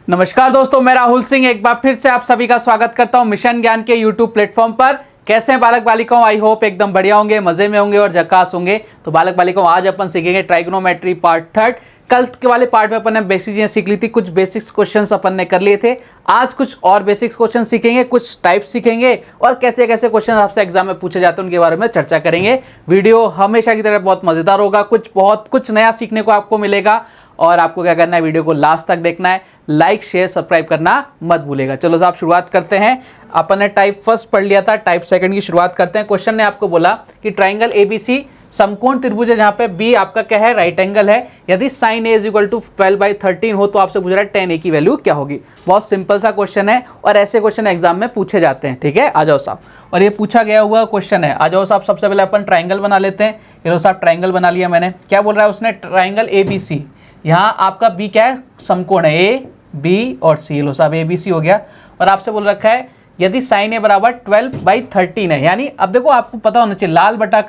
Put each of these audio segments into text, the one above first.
नमस्कार दोस्तों, मैं राहुल सिंह एक बार फिर से आप सभी का स्वागत करता हूं मिशन ज्ञान के यूट्यूब प्लेटफॉर्म पर। कैसे हैं बालक बालिकाओं? आई होप एकदम बढ़िया होंगे, मजे में होंगे और झकास होंगे। तो बालक बालिकाओं, आज अपन सीखेंगे ट्राइगोनोमेट्री पार्ट 3। कल के वाले पार्ट में अपन ने बेसिक चीजें सीख ली थी, कुछ बेसिक्स क्वेश्चंस अपन ने कर लिए थे। आज कुछ और बेसिक्स क्वेश्चन सीखेंगे, कुछ टाइप सीखेंगे और कैसे कैसे क्वेश्चन आपसे एग्जाम में पूछे जाते हैं उनके बारे में चर्चा करेंगे। वीडियो हमेशा की तरह बहुत मजेदार होगा, कुछ नया सीखने को आपको मिलेगा। और आपको क्या करना है, वीडियो को लास्ट तक देखना है, लाइक शेयर सब्सक्राइब करना मत भूलेगा। चलो साहब शुरुआत करते हैं। अपन ने टाइप फर्स्ट पढ़ लिया था, टाइप सेकंड की शुरुआत करते हैं। क्वेश्चन ने आपको बोला कि ट्राइंगल एबीसी समकोण त्रिभुज है जहां पे बी आपका क्या है, राइट एंगल है। यदि sine A is equal to 12/13 हो तो आपसे पूछ रहा है tan a की वैल्यू क्या होगी। बहुत सिंपल सा क्वेश्चन है और ऐसे क्वेश्चन एग्जाम में पूछे जाते हैं। ठीक है, आ जाओ साहब। और ये पूछा गया हुआ क्वेश्चन है। आ जाओ साहब, सबसे पहले अपन ट्राइंगल बना लेते हैं। ये लो साहब, ट्राइंगल बना लिया मैंने। क्या बोल रहा है उसने, ट्राइंगल एबीसी, यहाँ आपका बी क्या है, समकोण है ए बी और सी। लो साहब, ए बी सी हो गया। और आपसे बोल रखा है यदि साइन ए बराबर 12/13 है, यानी अब देखो आपको पता होना चाहिए लाल बटा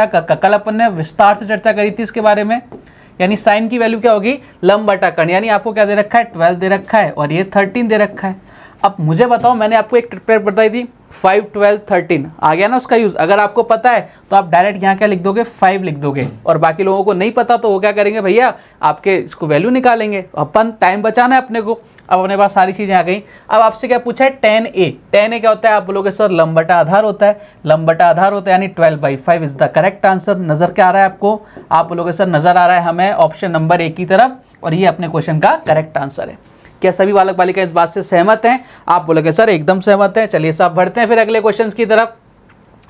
कक्का। कल अपन ने विस्तार से चर्चा करी थी इसके बारे में। यानी साइन की वैल्यू क्या होगी, लंब बटा कर्ण। यानी आपको क्या दे रखा है, 12 दे रखा है और ये 13 दे रखा है। अब मुझे बताओ, मैंने आपको एक ट्रिक बताई थी 5, 12, 13 आ गया ना उसका यूज। अगर आपको पता है तो आप डायरेक्ट यहाँ क्या लिख दोगे, 5 लिख दोगे। और बाकी लोगों को नहीं पता तो वो क्या करेंगे भैया, आपके इसको वैल्यू निकालेंगे। अपन टाइम बचाना है अपने को। अब अपने पास सारी चीजें आ गई। अब आपसे क्या पूछा है, tan a क्या होता है, आप बोलोगे सर लंब बटा आधार होता है। लंब बटा आधार होता है यानी 12/5 इज द करेक्ट आंसर। नजर क्या आ रहा है आपको, आप बोलोगे सर नजर आ रहा है हमें ऑप्शन नंबर ए की तरफ, और ये अपने क्वेश्चन का करेक्ट आंसर है। क्या सभी बालक बालिका इस बात से सहमत हैं? आप बोलोगे सर एकदम सहमत है। चलिए साहब बढ़ते हैं फिर अगले क्वेश्चन की तरफ।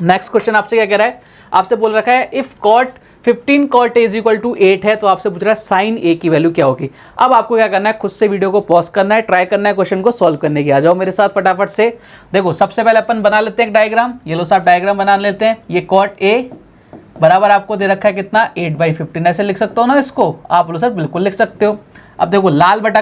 नेक्स्ट क्वेश्चन आपसे क्या कह रहा है, आपसे बोल रखा है if cot 15 cot a is equal to 8 है तो आपसे पूछ रहा है साइन ए की वैल्यू क्या होगी। अब आपको क्या करना है, खुद से वीडियो को पॉज करना है, ट्राई करना है क्वेश्चन को सॉल्व करने की। आ जाओ मेरे साथ फटाफट से। देखो सबसे पहले अपन बना लेते हैं एक डायग्राम। ये लो साहब डायग्राम बना लेते हैं। ये cot a बराबर आपको दे रखा है कितना, 8/15। ऐसे लिख सकते हो ना इसको, आप बोलो सर बिल्कुल लिख सकते हो। अब देखो लाल बटा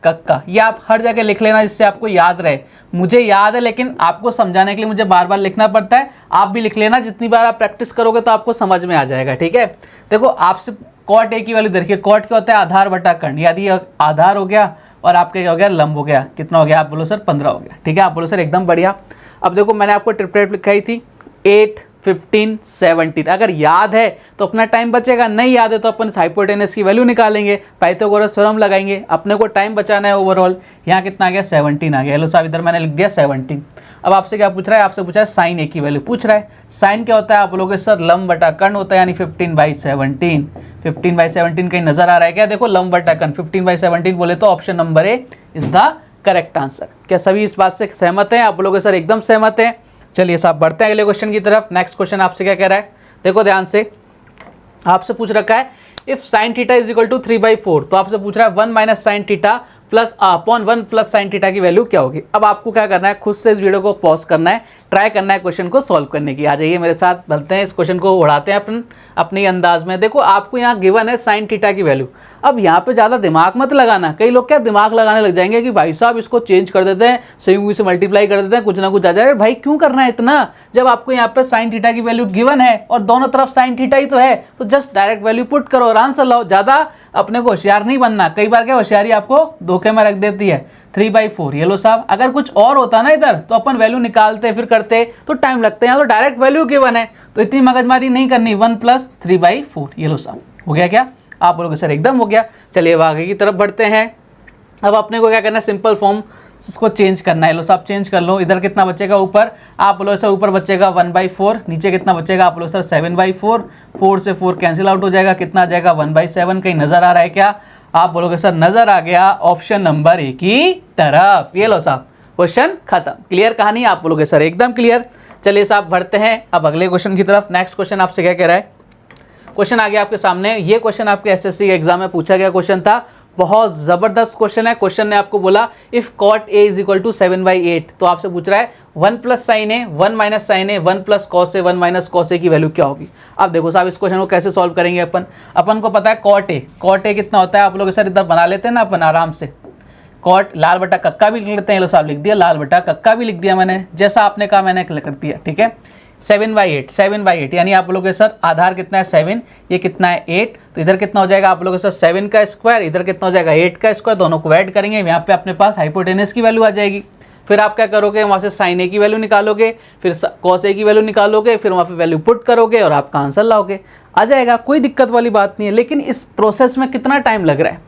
कक्का, ये आप हर जगह लिख लेना जिससे आपको याद रहे। मुझे याद है लेकिन आपको समझाने के लिए मुझे बार बार लिखना पड़ता है। आप भी लिख लेना, जितनी बार आप प्रैक्टिस करोगे तो आपको समझ में आ जाएगा। ठीक है, देखो आपसे cot a की वैल्यू देखिए, cot क्या होता है, आधार बटा कर्ण। यदि आधार हो गया और आपके क्या हो गया, लंब हो गया, कितना हो गया, आप बोलो सर 15 हो गया। ठीक है, आप बोलो सर एकदम बढ़िया। अब देखो मैंने आपको ट्रिपलेट लिखाई थी 8, 15, 17। अगर याद है तो अपना टाइम बचेगा, नहीं याद है तो अपन हाइपोटेनस की वैल्यू निकालेंगे, पाइथागोरस थ्योरम लगाएंगे। अपने को टाइम बचाना है ओवरऑल। यहाँ कितना आ गया, 17 आ गया। हेलो साहब, इधर मैंने लिख दिया 17। अब आपसे क्या पूछ रहा है, आपसे पूछा है साइन ए की वैल्यू पूछ रहा है। साइन क्या होता है, आप बोलोगे सर लंब बटा कर्ण होता है, यानी 15/17। 15/17 कहीं नजर आ रहा है क्या, देखो लंब बटा कर्ण 15/17 बोले तो option number A is the correct answer. क्या सभी इस बात से सहमत हैं? आप बोलोगे सर एकदम सहमत हैं। चलिए साहब बढ़ते हैं अगले क्वेश्चन की तरफ। नेक्स्ट क्वेश्चन आपसे क्या कह रहा है, देखो ध्यान से। आपसे पूछ रखा है if sine theta is equal to 3/4 तो आपसे पूछ रहा है 1 - sine theta plus upon 1 plus sine theta की वैल्यू क्या होगी। अब आपको क्या करना है, खुद से इस वीडियो को पॉज करना है, ट्राई करना है क्वेश्चन को सॉल्व करने की। आ जाइए मेरे साथ, चलते हैं इस क्वेश्चन को उड़ाते हैं अपन अपने अंदाज में। देखो आपको यहाँ गिवन है साइन थीटा की वैल्यू। अब यहाँ पे ज़्यादा दिमाग मत लगाना। कई लोग क्या दिमाग लगाने लग जाएंगे कि भाई साहब इसको चेंज कर देते हैं, संयुग्म से मल्टीप्लाई कर देते हैं, कुछ ना कुछ आ जाए। भाई क्यों करना है इतना, जब आपको यहाँ पे साइन थीटा की वैल्यू गिवन है और दोनों तरफ साइन थीटा ही तो है, तो जस्ट डायरेक्ट वैल्यू पुट करो और आंसर लाओ। ज़्यादा अपने को होशियार नहीं बनना। कई बार क्या होशियारी आपको धोखे में रख देती है। 3/4 ये लो साहब, अगर कुछ और होता ना इधर तो अपन वैल्यू निकालते फिर करते तो टाइम लगता है। यहाँ तो डायरेक्ट वैल्यू गिवन है तो इतनी मगजमारी नहीं करनी। 1 + 3/4 ये लो साहब हो गया क्या, आप बोलोगे सर एकदम हो गया। चलिए अब आगे की तरफ बढ़ते हैं। अब अपने को क्या करना है, सिंपल फॉर्म इसको चेंज करना है। लो साहब चेंज कर लो। इधर कितना बचेगा ऊपर, आप बोलो सर ऊपर बचेगा 1/4, नीचे कितना बचेगा, आप बोलो सर 7/4। 4 से 4 कैंसिल आउट हो जाएगा, कितना आ जाएगा 1/7। कहीं नजर आ रहा है क्या, आप बोलोगे सर नजर आ गया ऑप्शन नंबर ए की तरफ। ये लो साहब क्वेश्चन खत्म। क्लियर कहानी, आप बोलोगे सर एकदम क्लियर। चलिए साहब बढ़ते हैं अब अगले क्वेश्चन की तरफ। नेक्स्ट क्वेश्चन आपसे क्या कह रहा है, क्वेश्चन आ गया आपके सामने। ये क्वेश्चन आपके एसएससी एग्जाम में पूछा गया क्वेश्चन था, बहुत जबरदस्त क्वेश्चन है। क्वेश्चन ने आपको बोला if cot a is equal to 7/8 तो आपसे पूछ रहा है 1 + sin a 1 - sin a 1 + cos a 1 - cos a की वैल्यू क्या होगी। अब देखो साहब इस क्वेश्चन को कैसे सॉल्व करेंगे अपन को पता है cot a कितना होता है, आप लोग सर इधर बना लेते हैं ना अपन आराम से। cot लाल बटा कक्का भी लिख लेते हैं। लो साहब लिख दिया, लाल बटा कक्का भी लिख दिया मैंने, जैसा आपने कहा मैंने कर दिया। ठीक है, 7/8, 7/8 यानी आप लोग के सर आधार कितना है 7, ये कितना है 8, तो इधर कितना हो जाएगा आप लोग के सर 7 का स्क्वायर, इधर कितना हो जाएगा 8 का स्क्वायर, दोनों को ऐड करेंगे, यहाँ पे अपने पास हाइपोटेनस की वैल्यू आ जाएगी। फिर आप क्या करोगे, वहाँ से साइन ए की वैल्यू निकालोगे, फिर कॉस ए की वैल्यू निकालोगे, फिर वहाँ पे वैल्यू पुट करोगे और आपका आंसर लाओगे, आ जाएगा, कोई दिक्कत वाली बात नहीं है। लेकिन इस प्रोसेस में कितना टाइम लग रहा है,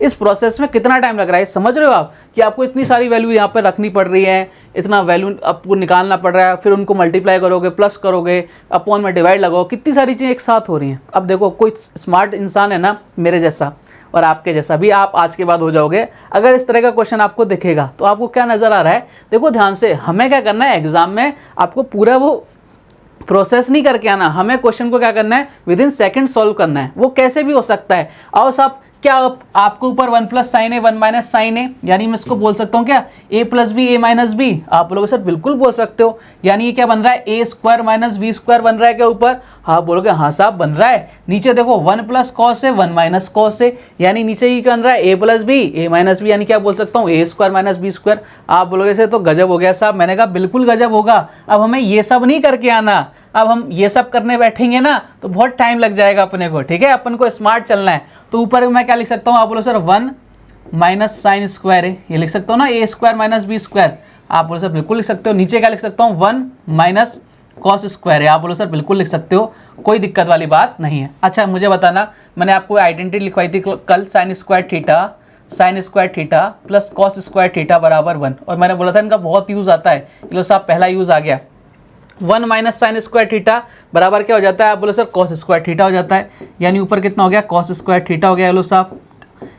इस प्रोसेस में कितना टाइम लग रहा है, समझ रहे हो आप कि आपको इतनी सारी वैल्यू यहाँ पे रखनी पड़ रही है, इतना वैल्यू आपको निकालना पड़ रहा है, फिर उनको मल्टीप्लाई करोगे, प्लस करोगे, अपॉन में डिवाइड लगाओ, कितनी सारी चीज़ें एक साथ हो रही हैं। अब देखो कोई स्मार्ट इंसान है ना मेरे जैसा और आपके जैसा भी, आप आज के बाद हो जाओगे, अगर इस तरह का क्वेश्चन आपको दिखेगा तो आपको क्या नज़र आ रहा है, देखो ध्यान से, हमें क्या करना है एग्जाम में, आपको पूरा वो प्रोसेस नहीं करके आना, हमें क्वेश्चन को क्या करना है विद इन सेकेंड सॉल्व करना है। वो कैसे भी हो सकता है, आओ साहब, क्या आपको ऊपर 1 plus sine A 1 minus sine A, यानी मैं इसको बोल सकता हूँ क्या a plus B A minus B, आप लोग सर बिल्कुल बोल सकते हो, यानी ये क्या बन रहा है ए स्क्वायर माइनस बी स्क्वायर बन रहा है क्या ऊपर, हाँ बोलोगे हाँ साहब बन रहा है। नीचे देखो 1 प्लस कॉस है 1 माइनस कॉस है, यानी नीचे ही बन रहा है ए plus B A minus B, यानी क्या बोल सकता हूँ ए स्क्वायर माइनस बी स्क्वायर। आप बोलोगे से तो गजब हो गया साहब, मैंने कहा बिल्कुल गजब होगा। अब हमें ये सब नहीं करके आना, अब हम ये सब करने बैठेंगे ना तो बहुत टाइम लग जाएगा अपने को, ठीक है, अपन को स्मार्ट चलना है। तो ऊपर मैं क्या लिख सकता हूँ, आप बोलो सर 1 माइनस साइन स्क्वायर है, ये लिख सकता हूँ ना ए स्क्वायर माइनस बी स्क्वायर, आप बोलो सर बिल्कुल लिख सकते हो। नीचे क्या लिख सकता हूँ 1 माइनस कॉस स्क्वायर है, आप बोलो सर बिल्कुल लिख सकते हो, कोई दिक्कत वाली बात नहीं है। अच्छा मुझे बताना, मैंने आपको आइडेंटिटी लिखवाई थी कल, sine square theta plus cos square theta बराबर 1, और मैंने बोला था इनका बहुत यूज़ आता है, लो साहब पहला यूज़ आ गया, 1 माइनस साइन स्क्वायर थीटा बराबर क्या हो जाता है, आप बोलो सर कॉस स्क्वायर थीटा हो जाता है, यानी ऊपर कितना हो गया कॉस स्क्वायर थीटा हो गया, लो साहब,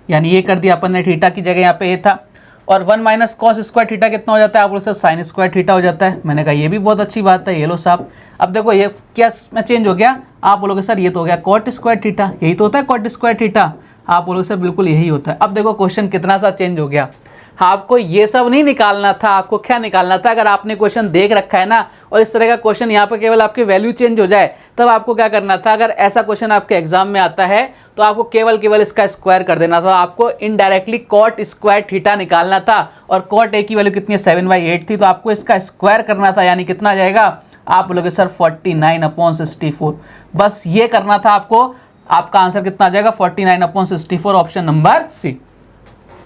यानी ये कर दिया अपन ने, थीटा की जगह यहाँ पे ये था, और 1 माइनस कॉस स्क्वायर थीटा कितना हो जाता है, आप बोलो सर साइन स्क्वायर थीटा हो जाता है। मैंने कहा ये भी बहुत अच्छी बात है, ये लो साहब। अब देखो ये क्या में चेंज हो गया, आप बोलोगे सर ये तो हो गया कॉट स्क्वायर थीटा, यही तो होता है कॉट स्क्वायर थीटा, आप बोलोगे सर बिल्कुल यही होता है। अब देखो क्वेश्चन कितना सा चेंज हो गया, आपको ये सब नहीं निकालना था, आपको क्या निकालना था, अगर आपने क्वेश्चन देख रखा है ना और इस तरह का क्वेश्चन यहाँ पर केवल आपकी वैल्यू चेंज हो जाए, तब आपको क्या करना था, अगर ऐसा क्वेश्चन आपके एग्जाम में आता है तो आपको केवल इसका स्क्वायर कर देना था, आपको इनडायरेक्टली कॉट स्क्वायर थीटा निकालना था, और कॉट ए की वैल्यू कितनी है 7/8 थी, तो आपको इसका स्क्वायर करना था, यानी कितना आ जाएगा, आप बोलोगे सर 49/64, बस ये करना था आपको, आपका आंसर कितना आ जाएगा 49/64, ऑप्शन नंबर सी।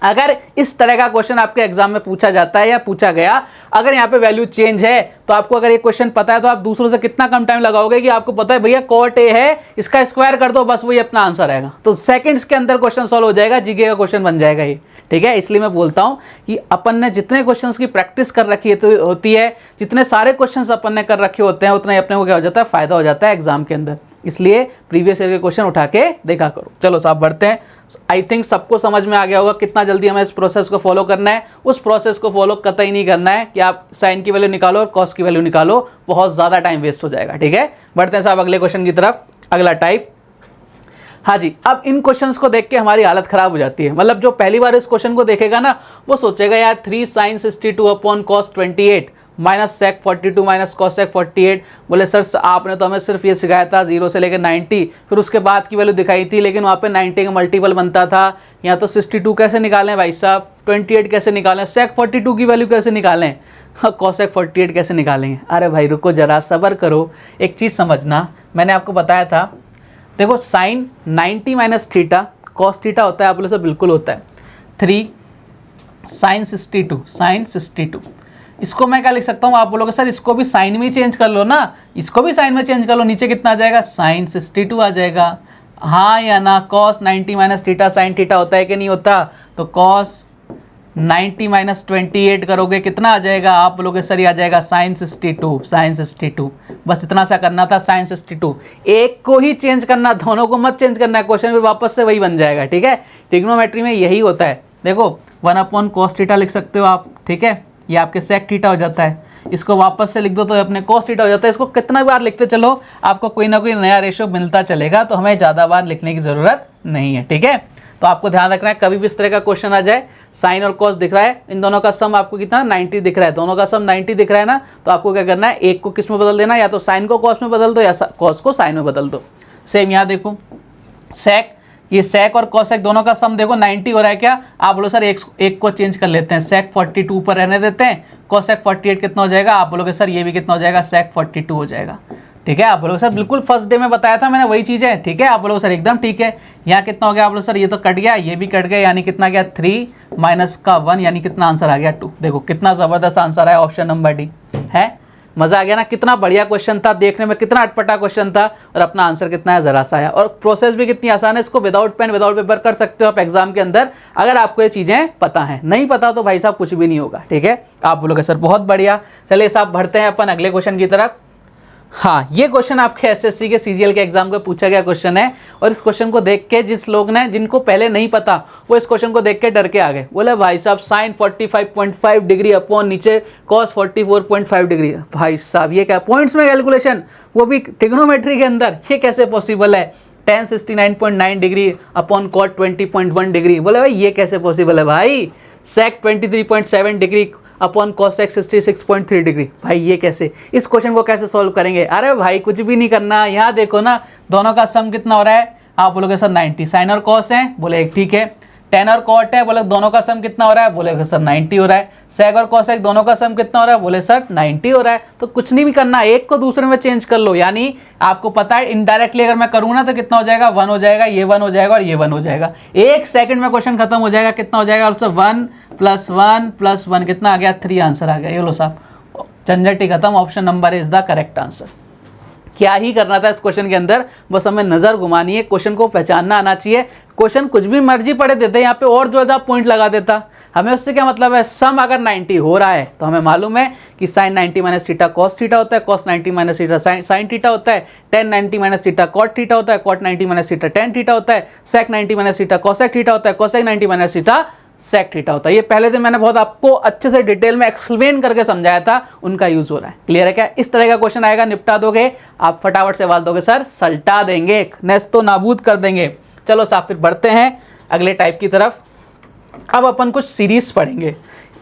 अगर इस तरह का क्वेश्चन आपके एग्जाम में पूछा जाता है या पूछा गया, अगर यहाँ पे वैल्यू चेंज है तो आपको अगर ये क्वेश्चन पता है तो आप दूसरों से कितना कम टाइम लगाओगे कि आपको पता है भैया कॉट ए है, इसका स्क्वायर कर दो, बस वही अपना आंसर आएगा, तो सेकंड्स के अंदर क्वेश्चन सॉल्व हो जाएगा, जीके का क्वेश्चन बन जाएगा ये, ठीक है। इसलिए मैं बोलता हूँ कि अपन ने जितने क्वेश्चंस की प्रैक्टिस कर रखी होती है, जितने सारे क्वेश्चंस अपन ने कर रखे होते हैं, उतना ही अपने को क्या हो जाता है, फायदा हो जाता है एग्जाम के अंदर, इसलिए प्रीवियस ईयर के क्वेश्चन उठा के देखा करो। चलो साहब बढ़ते हैं, आई थिंक सबको समझ में आ गया होगा कितना जल्दी हमें इस प्रोसेस को फॉलो करना है। उस प्रोसेस को फॉलो कतई नहीं करना है कि आप साइन की वैल्यू निकालो और कॉस की वैल्यू निकालो, बहुत ज़्यादा टाइम वेस्ट हो जाएगा, ठीक है। बढ़ते हैं साहब अगले क्वेश्चन की तरफ। अगला टाइप, हाँ जी, अब इन क्वेश्चंस को देख के हमारी हालत खराब हो जाती है, मतलब जो पहली बार इस क्वेश्चन को देखेगा ना वो सोचेगा यार 3 sin 62 upon cos 28 minus sec 42 minus cos sec 48। बोले सर आपने तो हमें सिर्फ ये सिखाया था 0 से लेकर 90, फिर उसके बाद की वैल्यू दिखाई थी, लेकिन वहाँ पे 90 का मल्टीपल बनता था, यहाँ तो 62 कैसे निकालें भाई साहब, 28 कैसे निकालें, sec 42 की वैल्यू कैसे निकालें, cos sec 48 कैसे निकालेंगे। अरे भाई रुको जरा, सब्र करो, एक चीज़ समझना, मैंने आपको बताया था, देखो sine 90 minus theta cos theta होता है, आप बोले सर बिल्कुल होता है, 3 sin 62, इसको मैं क्या लिख सकता हूँ, आप बोलोगे सर इसको भी साइन में चेंज कर लो ना, इसको भी साइन में चेंज कर लो, नीचे कितना आ जाएगा sin 62 आ जाएगा, हाँ या ना। cos 90 minus theta sine theta होता है कि नहीं होता, तो cos 90 माइनस 28 करोगे कितना आ जाएगा, आप बोलोगे सर ये आ जाएगा sin 62, बस इतना सा करना था, sin 62, एक को ही चेंज करना, दोनों को मत चेंज करना है, क्वेश्चन भी वापस से वही बन जाएगा, ठीक है। ट्रिग्नोमेट्री में यही होता है, देखो 1 अपॉन cos थीटा लिख सकते हो आप, ठीक है, ये आपके sec थीटा हो जाता है, इसको वापस से लिख दो तो अपने cos थीटा हो जाता है, इसको कितना बार लिखते चलो आपको कोई ना कोई नया रेशो मिलता चलेगा, तो हमें ज़्यादा बार लिखने की ज़रूरत नहीं है, ठीक है। तो आपको ध्यान रखना है कभी भी इस तरह का क्वेश्चन आ जाए, साइन और कॉस दिख रहा है, इन दोनों का सम आपको कितना 90 दिख रहा है, दोनों का सम 90 दिख रहा है ना, तो आपको क्या करना है, एक को किस में बदल देना, या तो साइन को कॉस में बदल दो या कॉस को साइन में बदल दो। सेम यहाँ देखो, सेक ये sec और cosec दोनों का सम देखो 90 हो रहा है क्या, आप बोलो सर एक को चेंज कर लेते हैं, sec 42 पर रहने देते हैं, cosec 48 कितना हो जाएगा, आप बोलोगे सर ये भी कितना हो जाएगा, sec 42 हो जाएगा। ठीक है, आप बोलोगे सर बिल्कुल फर्स्ट डे में बताया था मैंने वही चीज़ है। ठीक है, आप बोलोगे सर एकदम ठीक है। यहाँ कितना हो गया, आप बोलो सर ये तो कट गया, ये भी कट गया, यानी कितना गया 3 माइनस का 1, यानी कितना आंसर आ गया 2। देखो कितना ज़बरदस्त आंसर है, ऑप्शन नंबर डी है। मज़ा आ गया ना, कितना बढ़िया क्वेश्चन था, देखने में कितना अटपटा क्वेश्चन था, और अपना आंसर कितना है ज़रा सा आया, और प्रोसेस भी कितनी आसान है। इसको विदाउट पेन विदाउट पेपर कर सकते हो आप एग्जाम के अंदर, अगर आपको ये चीज़ें पता हैं। नहीं पता तो भाई साहब कुछ भी नहीं होगा। ठीक है, आप बोलोगे सर बहुत बढ़िया। चलिए साहब बढ़ते हैं अपन अगले क्वेश्चन की तरफ। हाँ, ये क्वेश्चन आपके एसएससी के सीजीएल के एग्जाम का पूछा गया क्वेश्चन है, और इस क्वेश्चन को देख के जिनको पहले नहीं पता वो इस क्वेश्चन को देख के डर के आ गए, बोले भाई साहब साइन 45.5 डिग्री अपॉन नीचे कॉस 44.5 डिग्री। भाई साहब ये क्या पॉइंट्स में कैलकुलेशन, वो भी ट्रिग्नोमेट्री के अंदर, ये कैसे पॉसिबल है। tan 69.9 degree upon cot 20.1 degree, बोले भाई ये कैसे पॉसिबल है भाई। sec 23.7 degree upon cosec 66.3 degree, भाई ये कैसे, इस क्वेश्चन को कैसे सॉल्व करेंगे। अरे भाई कुछ भी नहीं करना, यहाँ देखो ना दोनों का सम कितना हो रहा है, आप बोलोगे सर 90, साइन और कॉस है, बोले ठीक है, टेन और कॉट है, बोले दोनों का सम कितना हो रहा है, बोले सर 90 हो रहा है, सेक और कॉसेक दोनों का सम कितना हो रहा है, बोले सर 90 हो रहा है। तो कुछ नहीं भी करना, एक को दूसरे में चेंज कर लो, यानी आपको पता है इनडायरेक्टली अगर मैं करूँ ना तो कितना हो जाएगा, 1 हो जाएगा, ये 1 हो जाएगा और ये 1 हो जाएगा। 1 सेकंड में क्वेश्चन खत्म हो जाएगा। कितना हो जाएगा, 1 + 1 + 1 कितना आ गया, 3 आंसर आ गया। ये लो साहब, झंझट ही खत्म, option number is the correct answer. क्या ही करना था इस क्वेश्चन के अंदर, बस हमें नजर घुमानी है, क्वेश्चन को पहचानना आना चाहिए। क्वेश्चन कुछ भी मर्जी पढ़े देते, यहाँ पे और जो ज़्यादा पॉइंट लगा देता, हमें उससे क्या मतलब है। सम अगर 90 हो रहा है तो हमें मालूम है कि साइन 90 - थीटा कॉस थीटा होता है, कॉस 90 - थीटा साइन थीटा होता है, टेन 90 - थीटा कॉट थीटा होता है, कॉट 90 - थीटा टेन थीटा होता है, सेक 90 - थीटा कॉसेक थीटा होता है, कॉसेक 90 - थीटा सेक थीटा होता है। ये पहले दिन मैंने बहुत आपको अच्छे से डिटेल में एक्सप्लेन करके समझाया था, उनका यूज हो रहा है। क्लियर है क्या, इस तरह का क्वेश्चन आएगा, निपटा दोगे आप, फटाफट से सवाल दोगे सर सल्टा देंगे, नेस तो नाबूद कर देंगे। चलो साहब फिर बढ़ते हैं अगले टाइप की तरफ। अब अपन कुछ सीरीज पढ़ेंगे,